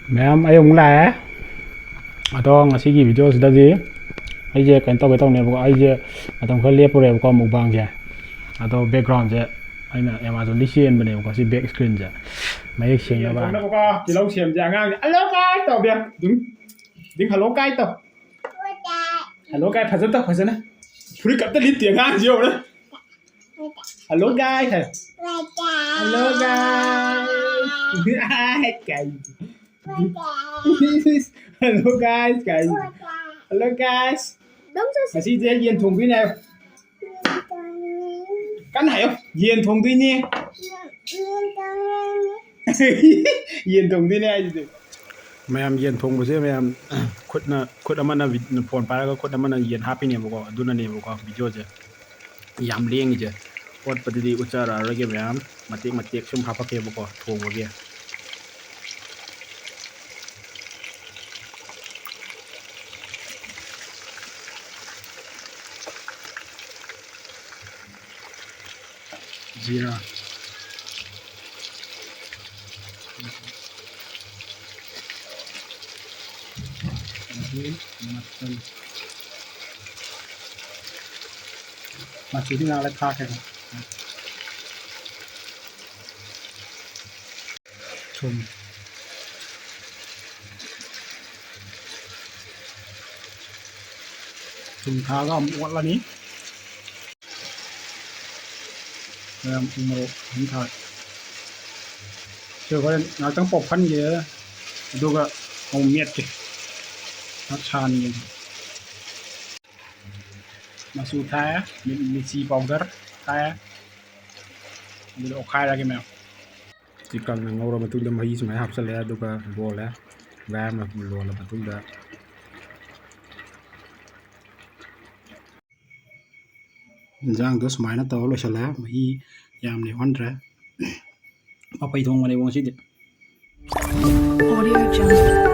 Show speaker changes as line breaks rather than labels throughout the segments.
ꯃꯌꯥꯝ ꯑꯩ ꯑꯃꯨꯛ ꯂꯥꯛꯑꯦ ꯑꯗꯣ ꯉꯁꯤꯒꯤ ꯚꯤꯗꯤꯑꯣꯁꯤꯗꯗꯤ ꯑꯩꯁꯦ ꯀꯩꯅꯣ ꯇꯧꯒꯦ ꯇꯧꯅꯦꯕꯀꯣ ꯑꯩꯁꯦ ꯃꯇꯝ ꯈꯔ ꯂꯦꯞꯄꯨꯔꯦꯕꯀꯣ ꯃꯨꯛꯕꯥꯡꯁꯦ ꯑꯗꯣ ꯕꯦꯛꯒ꯭ꯔꯥꯎꯟꯁꯦ ꯑꯩꯅ ꯑꯦꯃꯥꯖꯣꯟꯗꯒꯤ ꯆꯦꯟꯕꯅꯦꯕꯀꯣ ꯁꯤ ꯕꯦꯛ ꯁꯀ꯭ꯔꯤꯟꯁꯦ ꯃꯌꯦꯛ ꯁꯦꯡꯅꯕꯀꯣ ꯇꯤꯜꯍꯧ ꯁꯦꯝꯁꯦ ꯑꯉꯥꯡꯁꯦ ꯍꯜꯂꯣ ꯀꯥꯏ ꯇꯧꯕꯦ ꯑꯗꯨꯝ ꯍꯜꯂꯣ ꯀꯥꯏ ꯇꯧ ꯍꯜꯂꯣ ꯀꯥꯏ ꯐꯖꯅ ꯇꯧ ꯐꯖꯅ ꯐꯨꯔꯤꯠ ꯀꯞꯇ ꯂꯤꯠꯇꯦ ꯑꯉꯥꯡꯁꯦ ꯌꯧꯔꯦ ꯍꯜꯂꯣ ꯀꯥꯏ ꯍꯜꯂꯣ ꯀꯥꯏ Hello guys, guys. Hello guys. Ngasi je yen thong duine. Kan hayo yen thong duine. Yen thong duine ai de. Mayam yen thong buse mayam khut amana phone paraga khut amana yen hapine bako aduna ne bako video je. Yam lengi je. Pot padidi uchara rage mayam matek sum hapake bako thong bage. Zira masih di ngalet pakai cum thaga muat lah ni Mayam umro hin thai chưa có nó trong bọc phân gì đó đôi cái hồng miệt kì nó tràn gì mà su thái mình xì bọc rất thái mình được khai ra cái mèo chỉ cần là ngâu rồi mà tôi đâm hay máy học sẽ lấy đôi cái bò lấy ra mà luôn là tôi đã giang đó máy nó to rồi sẽ lấy mà y yam này hoàn ra mà phải thong mà này忘记的 Audio Jungle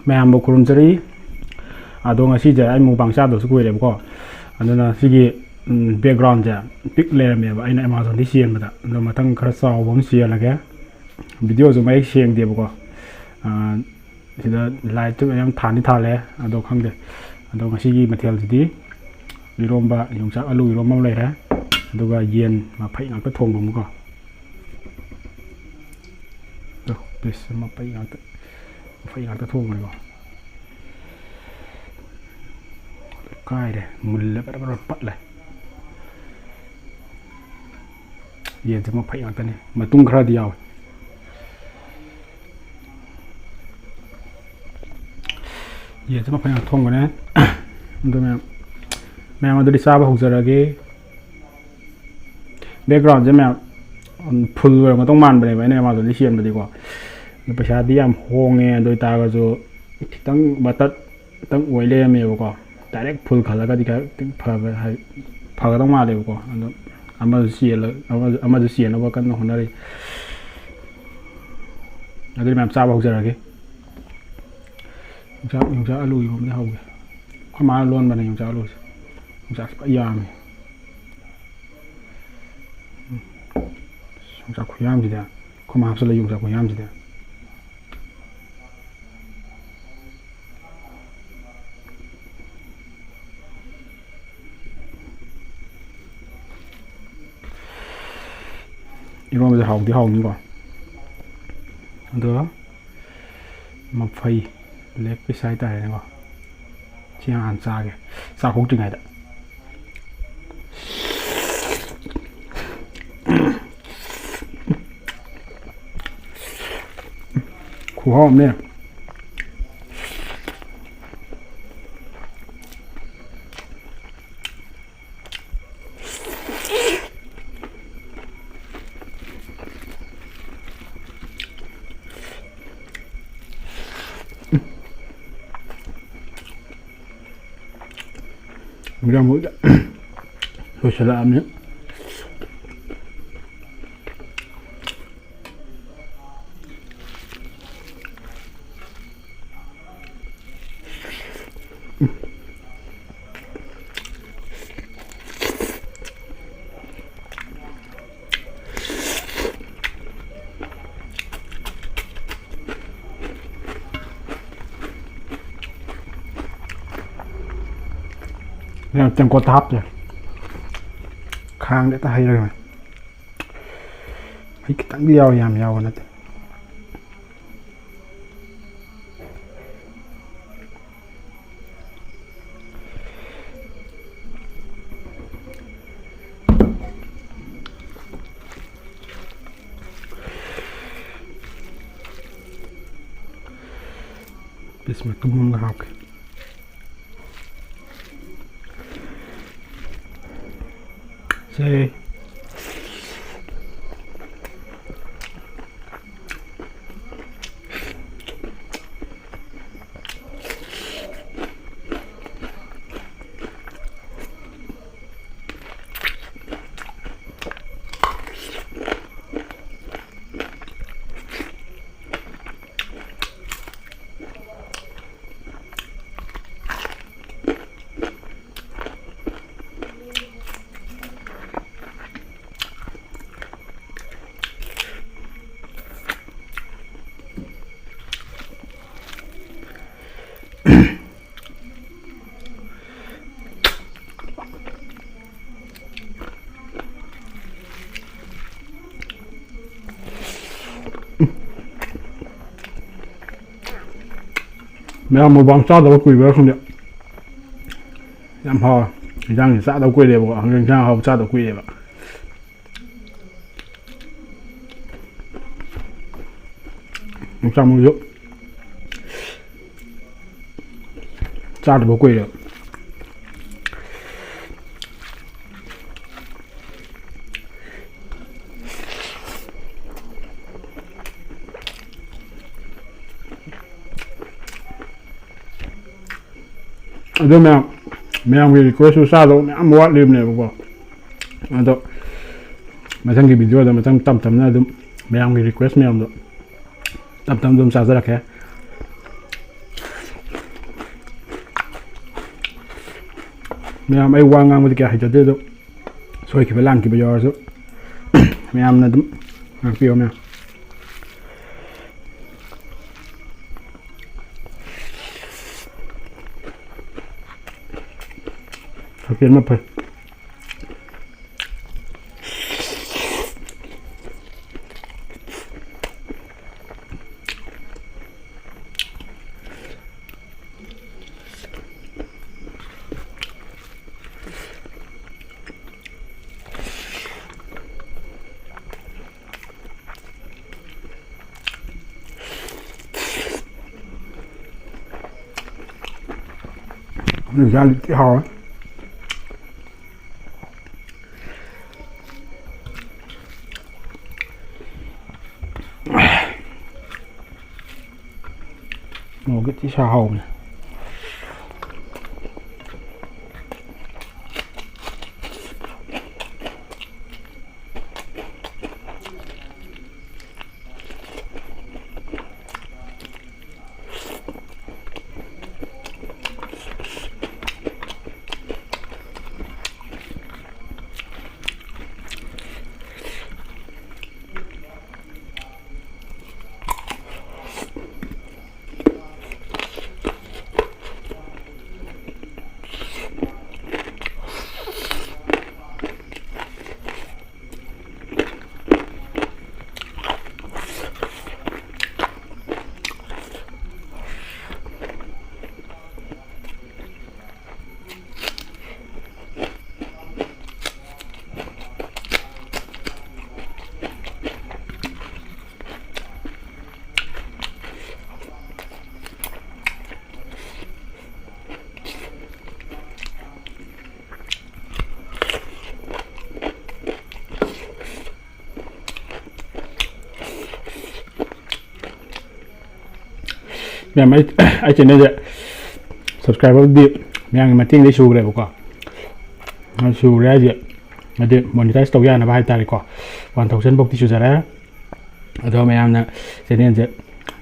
ꯃꯌꯥꯝꯕ ꯈꯨꯔꯨꯝꯖꯔꯤ ꯑꯗꯣ ꯉꯁꯤꯁꯦ ꯑꯩ mukbang ꯆꯥꯗꯕꯁꯨ ꯀꯨꯏꯔꯦꯕꯀꯣ ꯑꯗꯨꯅ ꯁꯤꯒꯤ ꯕꯦꯛꯒ꯭ꯔꯥꯎꯟꯁꯦ ꯄꯤꯛ ꯂꯩꯔꯝꯃꯦꯕ ꯑꯩꯅ ꯑꯦꯃꯥꯖꯣꯟꯗꯒꯤ ꯆꯦꯟꯕꯗ ꯑꯗꯣ ꯃꯊꯪ ꯈꯔ ꯆꯥꯎꯕ ꯑꯃ ꯆꯦꯜꯂꯒꯦ ꯚꯤꯗꯤꯑꯣꯁꯨ ꯃꯌꯦꯛ ꯁꯦꯡꯗꯦꯕꯀꯣ ꯁꯤꯗ ꯂꯥꯏꯠꯁꯨ ꯌꯥꯝ ꯊꯥꯟꯗꯤ ꯊꯥꯜꯂꯦ ꯑꯗꯣ ꯈꯪꯗꯦ ꯑꯗꯣ ꯉꯁꯤꯒꯤ ꯃꯊꯦꯜꯁꯤꯗꯤ ꯏꯔꯣꯝꯕ ꯌꯣꯡꯆꯥꯛ ꯑꯂꯨ ꯏꯔꯣꯝꯕ ꯑꯃ ꯂꯩꯔꯦ ꯑꯗꯨꯒ ꯌꯦꯟ ꯃꯐꯩ ꯉꯥꯛꯇ ꯊꯣꯡꯕ ꯑꯃꯀꯣ ꯄꯤꯁ ꯃꯐꯩ ꯉꯥꯛꯇ ꯊꯣꯡꯕꯅꯤꯀꯣ ꯀꯥꯏꯔꯦ ꯃꯨꯜꯂꯦ ꯕꯔ ꯄꯠꯂꯦ ꯌꯦꯟꯁꯦ ꯃꯐꯩ ꯉꯥꯛꯇꯅꯤ ꯃꯇꯨꯡ ꯈꯔꯗꯤ ꯌꯥꯎꯋꯦ ꯌꯦꯟꯁꯦ ꯃꯐꯩ ꯉꯥꯛꯇ ꯊꯣꯡꯕꯅꯦ ꯑꯗꯨ ꯃꯌꯥꯝ ꯑꯗꯨꯗꯤ ꯆꯥꯕ ꯍꯧꯖꯔꯒꯦ ꯕꯦꯛꯒ꯭ꯔꯥꯎꯟꯁꯦ ꯃꯌꯥꯝ ꯐꯨꯜ ꯑꯣꯏꯔꯝꯒꯗꯧ ꯃꯥꯟꯕꯅꯦꯕ ꯑꯩꯅ ꯑꯦꯃꯥꯖꯣꯟꯗꯒꯤ ꯆꯦꯟꯕꯗꯤꯀꯣ ꯄꯩꯁꯥꯗꯤ ꯌꯥꯝ ꯍꯣꯡꯉꯦ ꯑꯗꯨ ꯑꯣꯏꯇꯥꯔꯒꯁꯨ ꯈꯤꯇꯪ ꯃꯇꯠꯇꯪ ꯑꯣꯏ ꯂꯩꯔꯝꯃꯦꯕꯀꯣ ꯗꯥꯏꯔꯦꯛ ꯐꯨꯜ ꯈꯜꯂꯒꯗꯤ ꯈꯤꯇꯪ ꯐꯒꯗꯧ ꯃꯥꯜꯂꯦꯕꯀꯣ ꯑꯗꯣ ꯑꯃꯁꯨ ꯆꯦꯟꯅꯕ ꯀꯟꯅ ꯍꯣꯠꯅꯔꯤ ꯑꯗꯨꯗꯤ ꯃꯌꯥꯝ ꯆꯥꯕ ꯍꯧꯖꯔꯒꯦ ꯌꯣꯡꯆꯥꯛ ꯑꯂꯨ ꯏꯔꯣꯝꯕꯗꯤ ꯍꯧꯒꯦ ꯑꯩꯈꯣꯏ ꯃꯥꯅ ꯂꯣꯟꯕꯅꯦ ꯌꯣꯡꯆꯥꯛ ꯑꯂꯨꯁꯦ ꯌꯣꯡꯆꯥꯛꯁꯦ ꯐꯖꯅ ꯌꯥꯝꯃꯦ ꯌꯣꯡꯆꯥꯛ ꯈꯨꯌꯥꯝꯁꯤꯗꯤ ꯑꯩꯈꯣꯏ ꯃꯥ ꯍꯥꯞꯆꯤꯜꯂ ꯌꯣꯡꯆꯥꯛ ꯈꯨꯌꯥꯝꯁꯤꯗꯤ 이러면서 하우디 하우는 거. 더 mafai leg piece sai tai này chi ăn xa kìa xa khúc chừng này đấy củ hòm nè ra mũi rồi sẽ làm nhé Chẳng có tháp rồi khang để ta hay rồi mà mấy cái tảng liao nhàm nhau nó Bismillah tumung ngahak say mẹ một bóng cho đâu quỳ với không được em hò thì rằng thì xã đâu quỳ đều bảo người cha hầu cha đâu quỳ đều bảo trong một dụng cha được quỳ được Aduh memang request susah tu, memang buat dia ni bukan. Atau macam ni video tu macam tam na tu, memang request memang tu. Tam tu susah tak ya? Memang ai wang ang mesti kaya hijau tu, so kita lang kita jual tu. Memang na tu, nak piau memang. Phiền mà phải ra cái hò một cái tí sao hồng này Memang ai channel je subscriber di yang matng di show le ko show le je ade monitise tau ya na bai ta le ko 1000 bok ti chu jara ado Mayamna channel je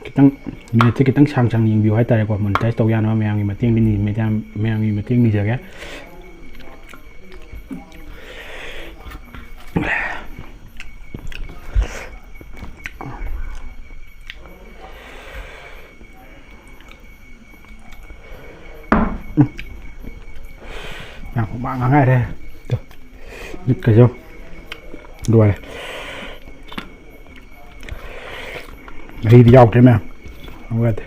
kitang minute kitang sang ning view hai ta le ko monitise tau ya na Mayam matng ni Mayam matng ni jaga mukbang ngay đây. Giật cái vô đuôi ri đi dọc thế mà không biết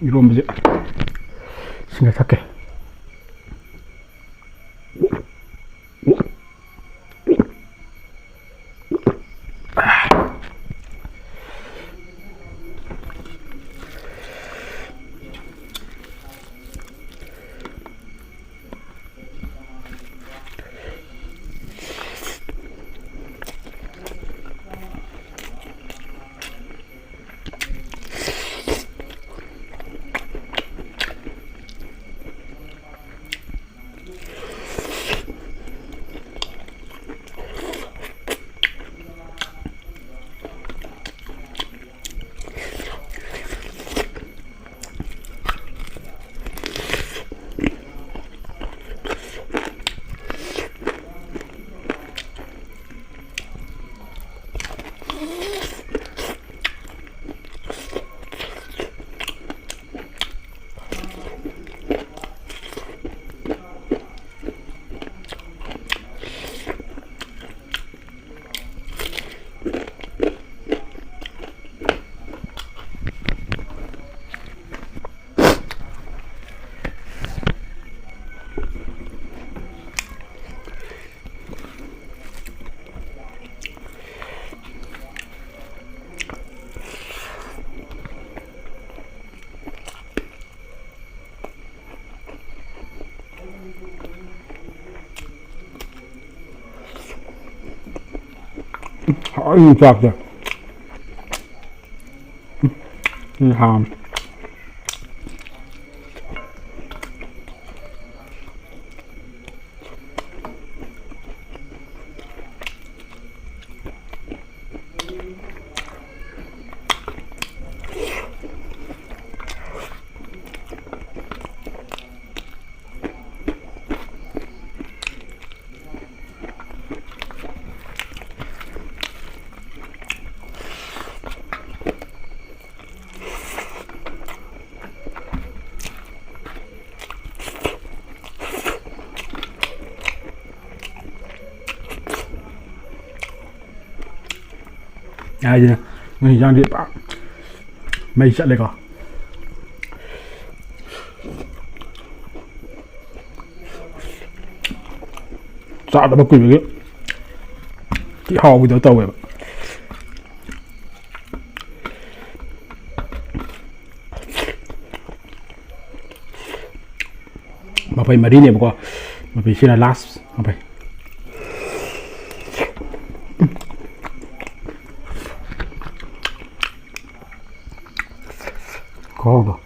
이러면 이제 생각할게. Ôi chọc rồi. Hòm. À gì nè, người giang điện bạc mày sẽ lấy có sao đã bắt quỷ vậy chị họ với tàu vậy mà phải mà đi niệm qua mà phải xin là last mà phải có rồi.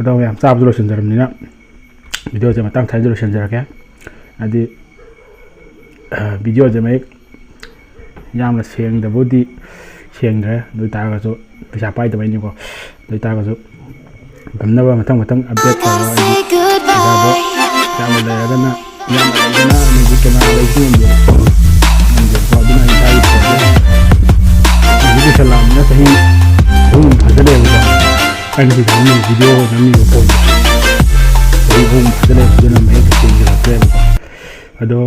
ꯑꯗꯣ ꯃꯌꯥꯝ ꯆꯥꯕꯁꯨ ꯂꯣꯏꯁꯤꯟꯖꯔꯕꯅꯤꯅ ꯚꯤꯗꯤꯑꯣꯁꯦ ꯃꯇꯥꯡ ꯁ꯭ꯋꯥꯏꯗ ꯂꯣꯏꯁꯤꯟꯖꯔꯒꯦ ꯍꯥꯏꯗꯤ ꯚꯤꯗꯤꯑꯣꯁꯦ ꯃꯌꯦꯛ ꯌꯥꯝꯅ ꯁꯦꯡꯗꯕꯨꯗꯤ ꯁꯦꯡꯗ꯭ꯔꯦ ꯑꯗꯨ ꯑꯣꯏꯇꯥꯔꯒꯁꯨ ꯄꯩꯁꯥ ꯄꯥꯏꯗꯕꯩꯅꯤꯀꯣ ꯑꯗꯨ ꯑꯣꯏꯇꯥꯔꯒꯁꯨ ꯉꯝꯅꯕ ꯃꯊꯪ ꯑꯞꯗꯦꯠ ꯇꯧꯔꯒ ꯄꯩꯁꯥꯗꯣ ꯌꯥꯝꯅ ꯂꯩꯔꯒꯅ ꯌꯥꯝꯅ ꯂꯩꯗꯅ ꯑꯗꯒꯤ ꯀꯅꯥ ꯂꯩꯁꯨ ꯉꯝꯗꯦꯕꯀꯣ ꯑꯗꯨꯅ ꯏꯁꯥꯒꯤ ꯐꯣꯟꯁꯦ ꯍꯧꯖꯤꯛ ꯂꯣꯏꯁꯜꯂꯛꯑꯕꯅꯤꯅ ꯆꯍꯤ ꯑꯍꯨꯝ ꯐꯖꯅꯦꯕꯀꯣ ꯑꯩꯅ ꯁꯤꯗ ꯅꯝꯃꯤꯕ ꯚꯤꯗꯤꯑꯣ ꯅꯝꯃꯤꯕ ꯐꯣꯟꯁꯦ ꯆꯍꯤ ꯑꯍꯨꯝ ꯐꯖꯅꯦꯕ ꯑꯗꯨꯅ ꯃꯌꯦꯛꯇ ꯁꯦꯡꯖꯜꯂꯛꯇ꯭ꯔꯦꯕꯀꯣ ꯑꯗꯣ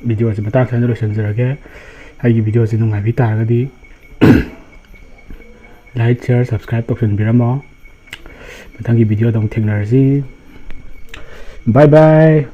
ꯚꯤꯗꯤꯑꯣꯁꯦ ꯃꯇꯥꯡ ꯁ꯭ꯋꯥꯏꯗ ꯂꯣꯏꯁꯤꯟꯖꯔꯒꯦ ꯑꯩꯒꯤ ꯚꯤꯗꯤꯑꯣꯁꯦ ꯅꯨꯡꯉꯥꯏꯕꯤ ꯇꯥꯔꯒꯗꯤ ꯂꯥꯏꯛ ꯁꯤꯌꯔ ꯁꯕꯁꯀ꯭ꯔꯥꯏꯕ ꯇꯧꯁꯟꯕꯤꯔꯝꯃꯣ ꯃꯊꯪꯒꯤ ꯚꯤꯗꯤꯑꯣꯗ ꯑꯃꯨꯛ ꯊꯦꯡꯅꯔꯁꯤ ꯕꯥꯏ ꯕꯥꯏ